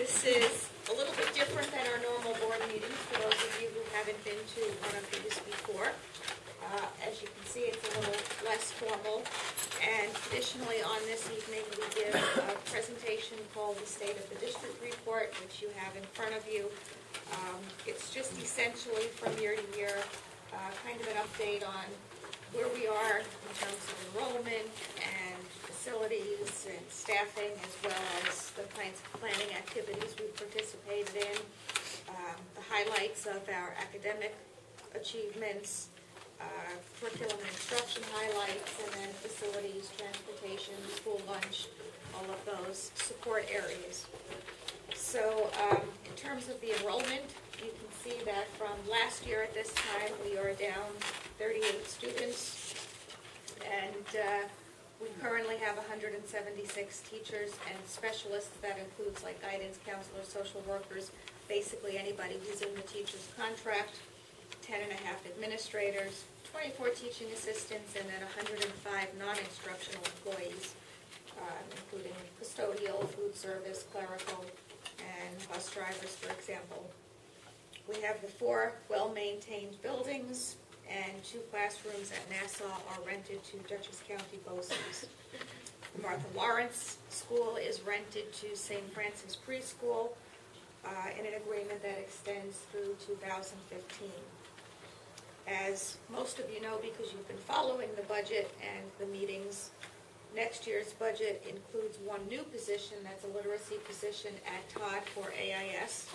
This is a little bit different than our normal board meetings, for those of you who haven't been to one of these before. As you can see, it's a little less formal, and traditionally on this evening we give a presentation called the State of the District Report, which you have in front of you. It's just essentially from year to year, kind of an update on where we are in terms of enrollment and facilities and staffing, as well as the kinds of planning activities we've participated in, the highlights of our academic achievements, curriculum and instruction highlights, and then facilities, transportation, school lunch, all of those support areas. So in terms of the enrollment, you can see that from last year at this time, we are down 38 students, and we currently have 176 teachers and specialists. That includes like guidance counselors, social workers, basically anybody who's in the teacher's contract, 10 and a half administrators, 24 teaching assistants, and then 105 non-instructional employees, including custodial, food service, clerical, and bus drivers, for example. We have the 4 well-maintained buildings, and 2 classrooms at Nassau are rented to Dutchess County BOCES. The Martha Lawrence School is rented to St. Francis Preschool in an agreement that extends through 2015. As most of you know, because you've been following the budget and the meetings, next year's budget includes 1 new position, that's a literacy position at Todd for AIS.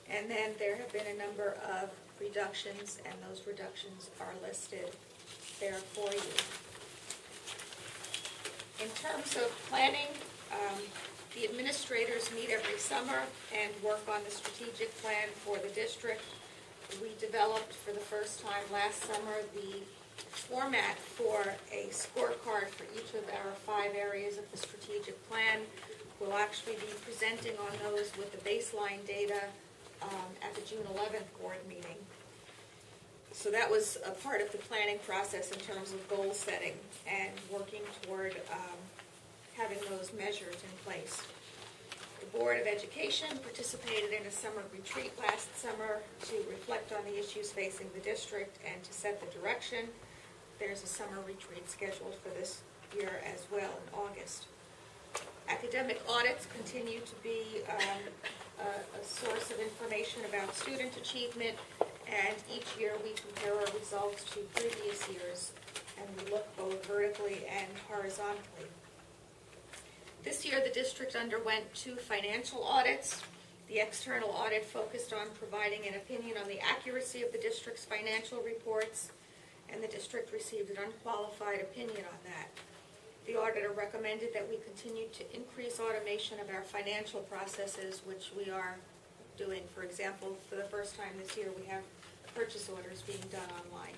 And then there have been a number of reductions, and those reductions are listed there for you. In terms of planning, the administrators meet every summer and work on the strategic plan for the district. We developed for the first time last summer the format for a scorecard for each of our 5 areas of the strategic plan. We'll actually be presenting on those with the baseline data at the June 11th board meeting. So that was a part of the planning process in terms of goal setting and working toward having those measures in place. The Board of Education participated in a summer retreat last summer to reflect on the issues facing the district and to set the direction. There's a summer retreat scheduled for this year as well in August. Academic audits continue to be a source of information about student achievement, and each year we compare our results to previous years, and we look both vertically and horizontally. This year the district underwent 2 financial audits. The external audit focused on providing an opinion on the accuracy of the district's financial reports, and the district received an unqualified opinion on that. The auditor recommended that we continue to increase automation of our financial processes, which we are doing. For example, for the first time this year, we have purchase orders being done online.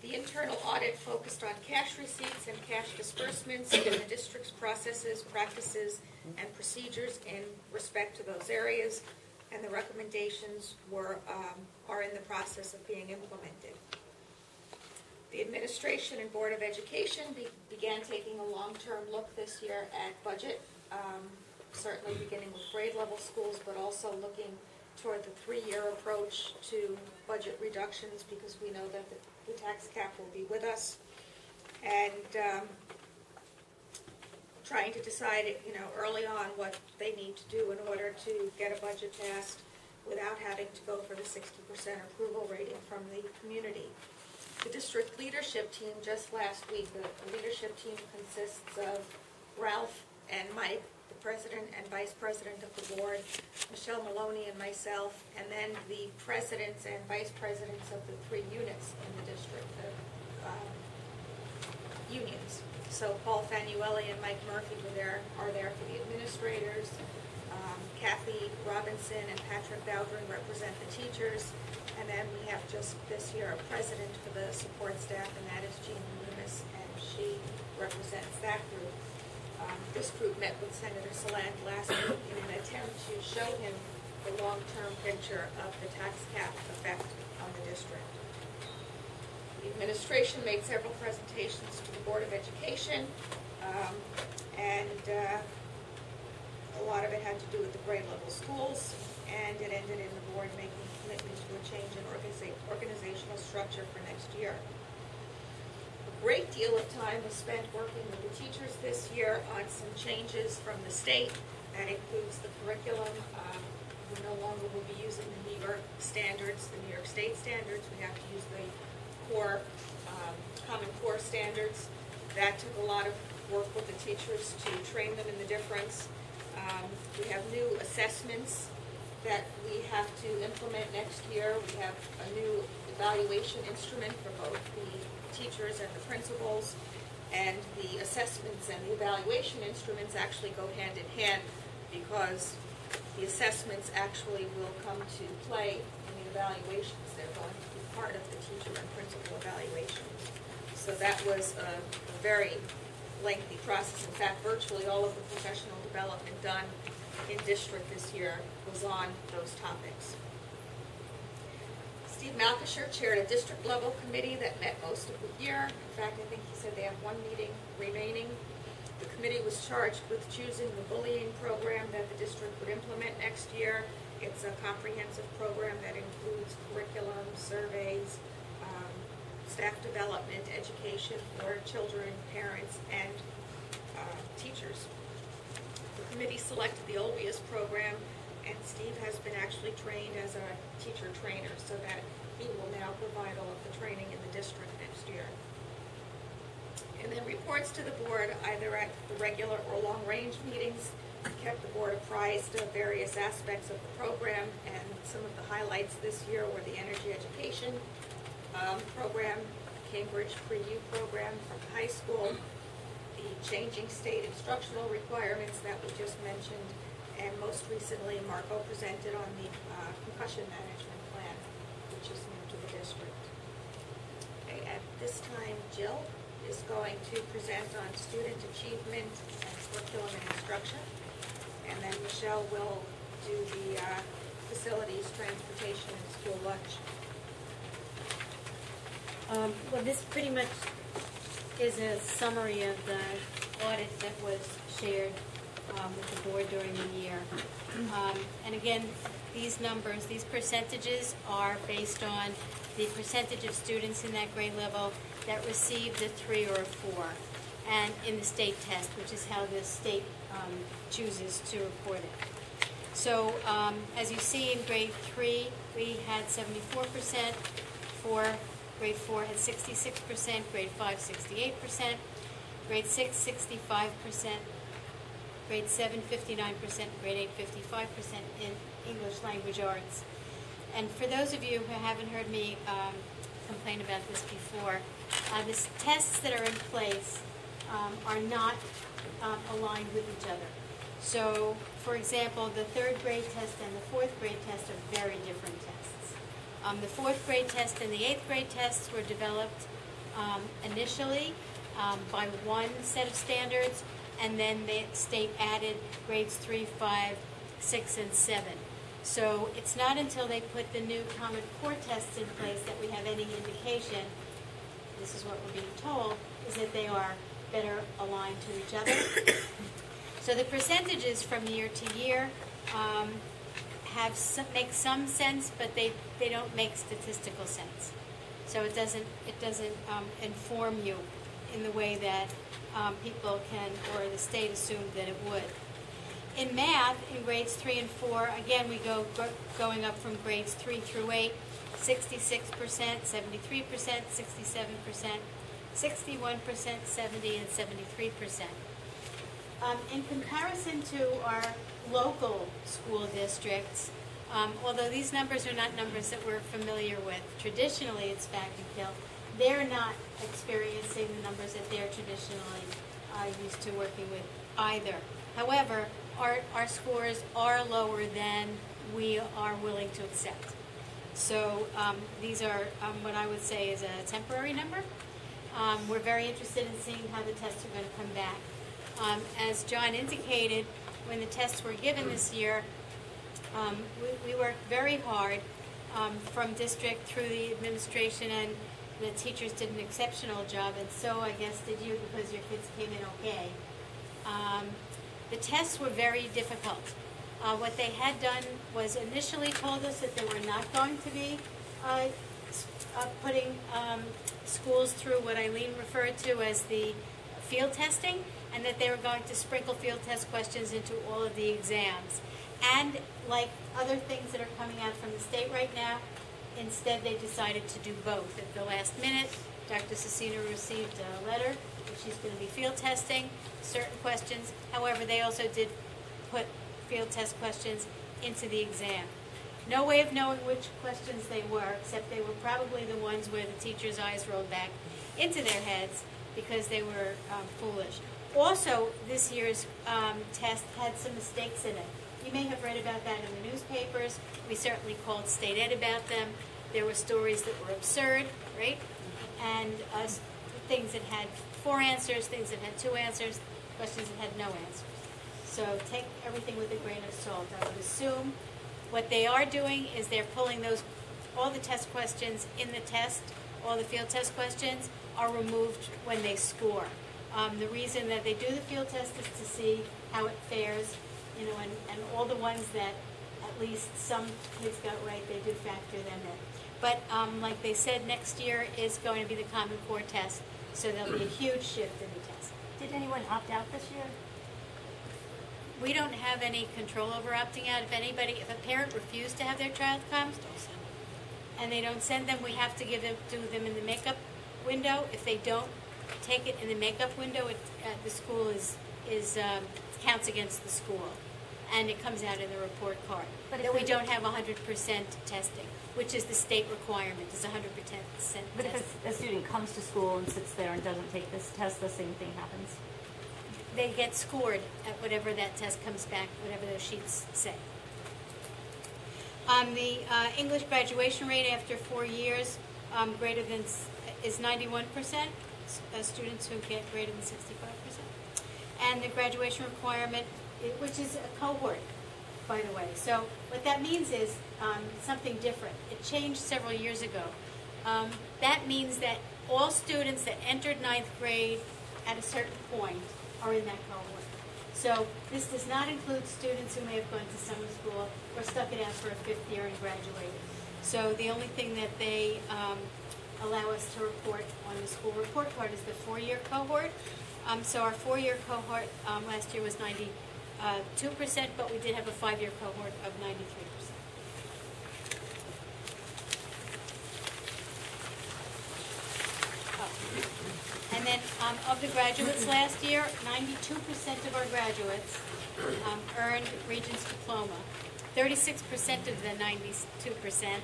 The internal audit focused on cash receipts and cash disbursements and the district's processes, practices, and procedures in respect to those areas, and the recommendations are in the process of being implemented. The administration and Board of Education began taking a long-term look this year at budget, certainly beginning with grade level schools, but also looking toward the 3-year approach to budget reductions, because we know that the tax cap will be with us, and trying to decide, early on what they need to do in order to get a budget passed without having to go for the 60% approval rating from the community. The district leadership team just last week, the leadership team consists of Ralph and Mike, the president and vice president of the board, Michelle Maloney and myself, and then the presidents and vice presidents of the 3 units in the district, the unions. So Paul Fanuelli and Mike Murphy are there for the administrators. Kathy Robinson and Patrick Bowdring represent the teachers. And then we have just this year a president for the support staff, and that is Jean Loomis, and she represents that group. This group met with Senator Salant last week in an attempt to show him the long-term picture of the tax cap effect on the district. The administration made several presentations to the Board of Education, and a A lot of it had to do with the grade level schools, and it ended in the board making a commitment to a change in organizational structure for next year. A great deal of time was spent working with the teachers this year on some changes from the state. That includes the curriculum. We no longer will be using the New York standards, the New York State standards. We have to use the core, Common Core standards. That took a lot of work with the teachers to train them in the difference. We have new assessments that we have to implement next year. We have a new evaluation instrument for both the teachers and the principals. And the assessments and the evaluation instruments actually go hand in hand, because the assessments actually will come to play in the evaluations. They're going to be part of the teacher and principal evaluations. So that was a very lengthy process. In fact, virtually all of the professional development done in district this year was on those topics. Steve Malkisher chaired a district level committee that met most of the year. In fact, I think he said they have one meeting remaining. The committee was charged with choosing the bullying program that the district would implement next year. It's a comprehensive program that includes curriculum, surveys, staff development, education for children, parents, and teachers. The committee selected the OLBIAS program, and Steve has been actually trained as a teacher trainer, so that he will now provide all of the training in the district next year. And then reports to the board, either at the regular or long-range meetings, kept the board apprised of various aspects of the program, and some of the highlights this year were the energy education program, Cambridge Pre-U program from high school, the changing state instructional requirements that we just mentioned, and most recently Marco presented on the concussion management plan, which is new to the district. Okay, at this time, Jill is going to present on student achievement and curriculum and instruction, and then Michelle will do the facilities, transportation, and school lunch. Well, this pretty much is a summary of the audit that was shared with the board during the year. And again, these numbers, these percentages are based on the percentage of students in that grade level that received a 3 or a 4, and in the state test, which is how the state chooses to report it. So as you see in grade 3, we had 74%, grade 4 had 66%, grade 5 68%, grade 6 65%, grade 7 59%, grade 8 55% in English language arts. And for those of you who haven't heard me complain about this before, the tests that are in place are not aligned with each other. So, for example, the 3rd grade test and the 4th grade test are very different tests. The 4th grade test and the 8th grade tests were developed initially by one set of standards, and then the state added grades 3, 5, 6, and 7. So it's not until they put the new Common Core tests in place that we have any indication, this is what we're being told, is that they are better aligned to each other. So the percentages from year to year make some sense, but they don't make statistical sense. So it doesn't inform you in the way that people can, or the state assumed that it would. In math, in grades 3 and 4, again we going up from grades 3 through 8, 66%, 73%, 67%, 61%, 70, and 73%. In comparison to our local school districts, although these numbers are not numbers that we're familiar with, traditionally it's Vacaville, they're not experiencing the numbers that they're traditionally used to working with either. However, our scores are lower than we are willing to accept. So these are what I would say is a temporary number. We're very interested in seeing how the tests are going to come back. As John indicated, when the tests were given this year, we worked very hard from district through the administration, and the teachers did an exceptional job, and so I guess did you, because your kids came in okay. The tests were very difficult. What they had done was initially told us that they were not going to be putting schools through what Eileen referred to as the field testing, and that they were going to sprinkle field test questions into all of the exams. And like other things that are coming out from the state right now, instead they decided to do both. At the last minute, Dr. Cecina received a letter that she's going to be field testing certain questions. However, they also did put field test questions into the exam. No way of knowing which questions they were, except they were probably the ones where the teacher's eyes rolled back into their heads because they were foolish. Also, this year's test had some mistakes in it. You may have read about that in the newspapers. We certainly called State Ed about them. There were stories that were absurd, right? And things that had 4 answers, things that had 2 answers, questions that had no answers. So take everything with a grain of salt. I would assume what they are doing is they're pulling all the test questions in the test, all the field test questions are removed when they score. The reason that they do the field test is to see how it fares, you know, and all the ones that at least some kids got right, they do factor them in. But like they said, next year is going to be the Common Core test, so there'll be a huge shift in the test. Did anyone opt out this year? We don't have any control over opting out. If a parent refused to have their child come, and they don't send them, we have to do them in the makeup window. If they don't take it in the makeup window, the school counts against the school, and it comes out in the report card. But that we don't have 100% testing, which is the state requirement, is 100% testing. But if a student comes to school and sits there and doesn't take this test, the same thing happens? They get scored at whatever that test comes back, whatever those sheets say. The English graduation rate after 4 years is 91%, students who get greater than 65%. And the graduation requirement, which is a cohort, by the way. So what that means is something different. It changed several years ago. That means that all students that entered 9th grade at a certain point are in that cohort. So this does not include students who may have gone to summer school or stuck it out for a 5th year and graduated. So the only thing that they allow us to report on the school report card is the 4-year cohort. So our 4-year cohort last year was 92%, but we did have a 5-year cohort of 93%. And then of the graduates last year, 92% of our graduates earned Regents diploma. 36% of the 92%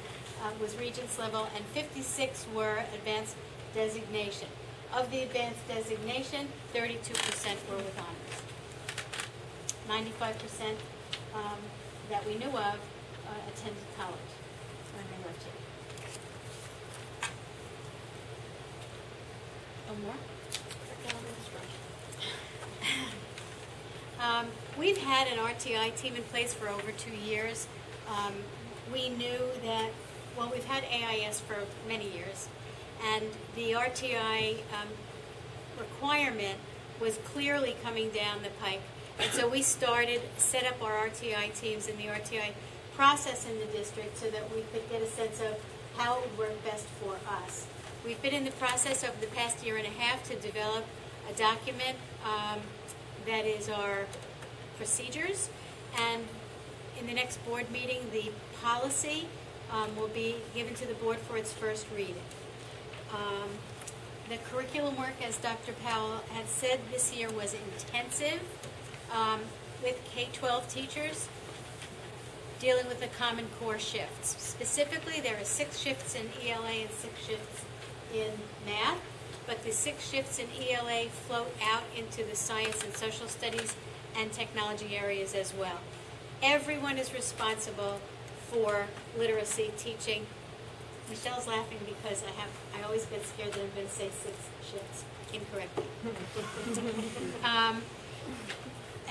was Regents level, and 56 were advanced designation. Of the advanced designation, 32% were with honors. 95% that we knew of attended college when they were here. One more? We've had an RTI team in place for over 2 years. We knew that, well, we've had AIS for many years, and the RTI requirement was clearly coming down the pike. And so we set up our RTI teams and the RTI process in the district so that we could get a sense of how it would work best for us. We've been in the process over the past year and a half to develop a document that is our procedures, and in the next board meeting, the policy will be given to the board for its first reading. The curriculum work, as Dr. Powell had said, this year was intensive with K-12 teachers dealing with the Common Core shifts. Specifically, there are 6 shifts in ELA and 6 shifts in math, but the 6 shifts in ELA float out into the science and social studies and technology areas as well. Everyone is responsible for literacy teaching. Michelle's laughing because I always get scared that I'm going to say 6 shifts incorrectly.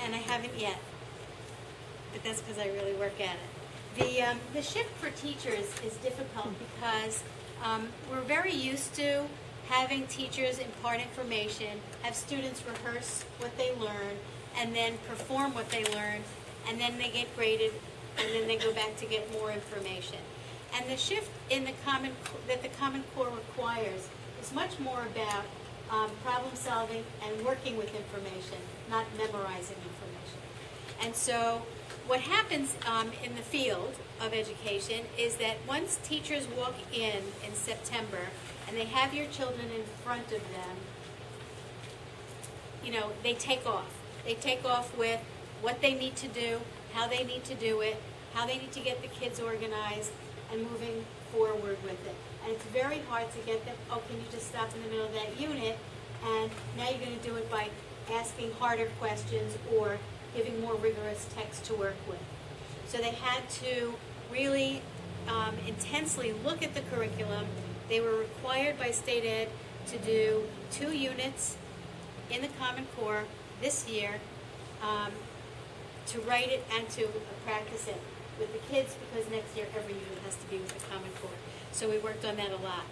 And I haven't yet, but that's because I really work at it. The shift for teachers is difficult because we're very used to having teachers impart information, have students rehearse what they learn, and then perform what they learn, and then they get graded, and then they go back to get more information. And the shift in the that the Common Core requires is much more about problem solving and working with information, not memorizing information. And so what happens in the field of education is that once teachers walk in September and they have your children in front of them, you know, they take off. They take off with what they need to do, how they need to do it, how they need to get the kids organized, and moving forward with it. And it's very hard to get them, oh, can you just stop in the middle of that unit? And now you're going to do it by asking harder questions or giving more rigorous text to work with. So they had to really intensely look at the curriculum. They were required by state ed to do 2 units in the Common Core this year, to write it and to practice it with the kids, because next year every unit has to be with the Common Core. So we worked on that a lot.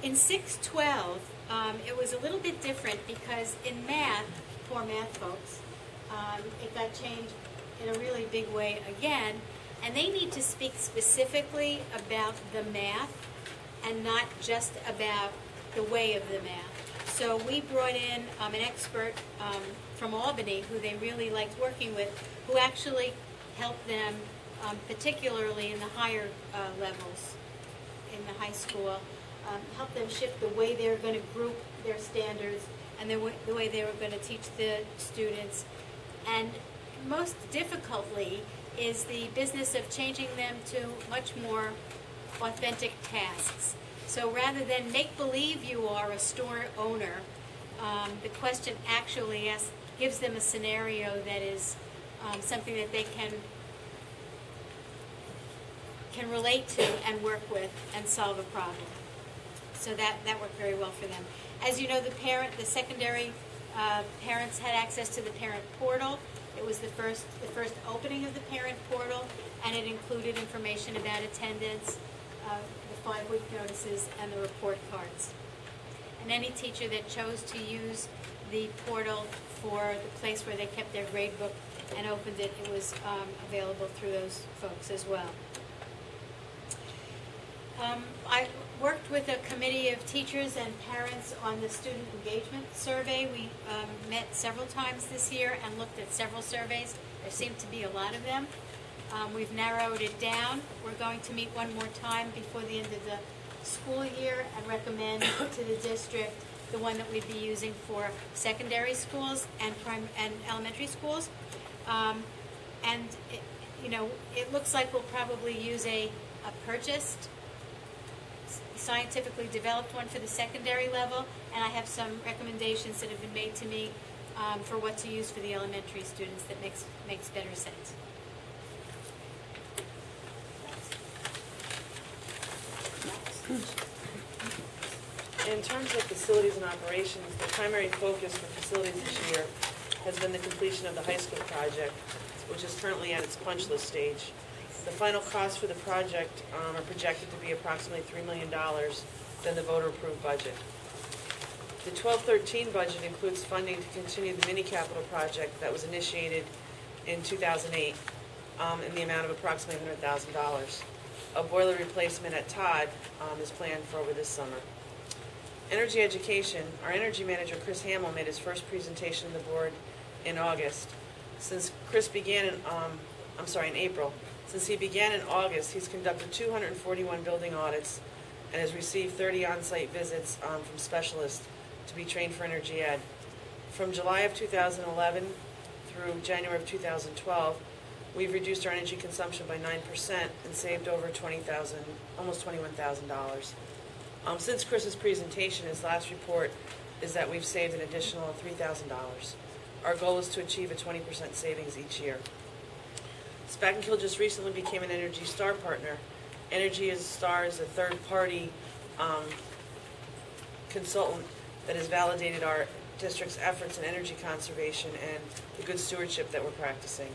In 612, it was a little bit different because in math, poor math folks, it got changed in a really big way again, and they need to speak specifically about the math and not just about the way of the math. So we brought in an expert from Albany who they really liked working with, who actually helped them, particularly in the higher levels in the high school, help them shift the way they're going to group their standards and the way they were going to teach the students. And most difficultly is the business of changing them to much more authentic tasks. So rather than make believe you are a store owner, the question actually gives them a scenario that is something that they can relate to and work with and solve a problem. So that worked very well for them. As you know, the secondary parents had access to the parent portal. It was the first opening of the parent portal, and it included information about attendance, the 5-week notices, and the report cards. And any teacher that chose to use the portal for the place where they kept their grade book and opened it, it was available through those folks as well. I worked with a committee of teachers and parents on the student engagement survey. We met several times this year and looked at several surveys. There seemed to be a lot of them. We've narrowed it down. We're going to meet one more time before the end of the school year and recommend to the district the one that we'd be using for secondary schools and elementary schools. It looks like we'll probably use a purchased, scientifically developed one for the secondary level, and I have some recommendations that have been made to me for what to use for the elementary students that makes better sense. In terms of facilities and operations, the primary focus for facilities this year has been the completion of the high school project, which is currently at its punch list stage. The final costs for the project are projected to be approximately $3 million than the voter-approved budget. The 12-13 budget includes funding to continue the mini capital project that was initiated in 2008 in the amount of approximately $100,000. A boiler replacement at Todd is planned for over this summer. Energy education. Our energy manager, Chris Hamill, made his first presentation to the board in August. Since Chris began in April. Since he began in August, he's conducted 241 building audits and has received 30 on-site visits from specialists to be trained for energy ed. From July of 2011 through January of 2012, we've reduced our energy consumption by 9% and saved over almost $21,000. Since Chris's presentation, his last report is that we've saved an additional $3,000. Our goal is to achieve a 20% savings each year. Spack&Kill just recently became an Energy Star partner. Energy Star is a third-party consultant that has validated our district's efforts in energy conservation and the good stewardship that we're practicing.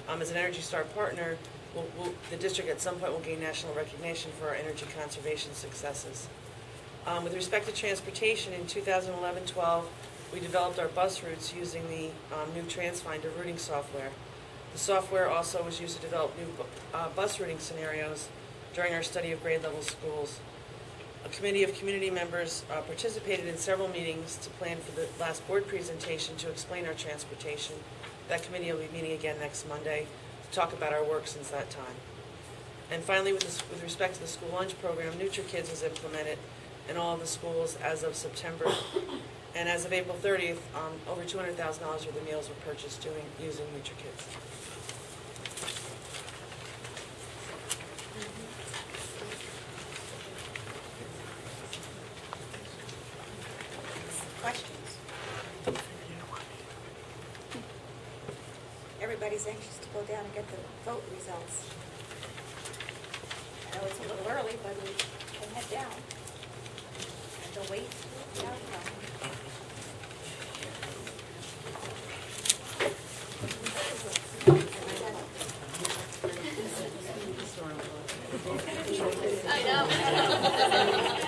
As an Energy Star partner, the district at some point will gain national recognition for our energy conservation successes. With respect to transportation, in 2011-12, we developed our bus routes using the new TransFinder routing software. The software also was used to develop new bus routing scenarios during our study of grade level schools. A committee of community members participated in several meetings to plan for the last board presentation to explain our transportation. That committee will be meeting again next Monday to talk about our work since that time. And finally, with respect to the school lunch program, NutriKids was implemented in all of the schools as of September. And as of April 30th, over $200,000 worth of meals were purchased using NutriKids. Questions? Everybody's anxious to go down and get the vote results. I know it's a little early, but we can head down. And the wait for the outcome. I know.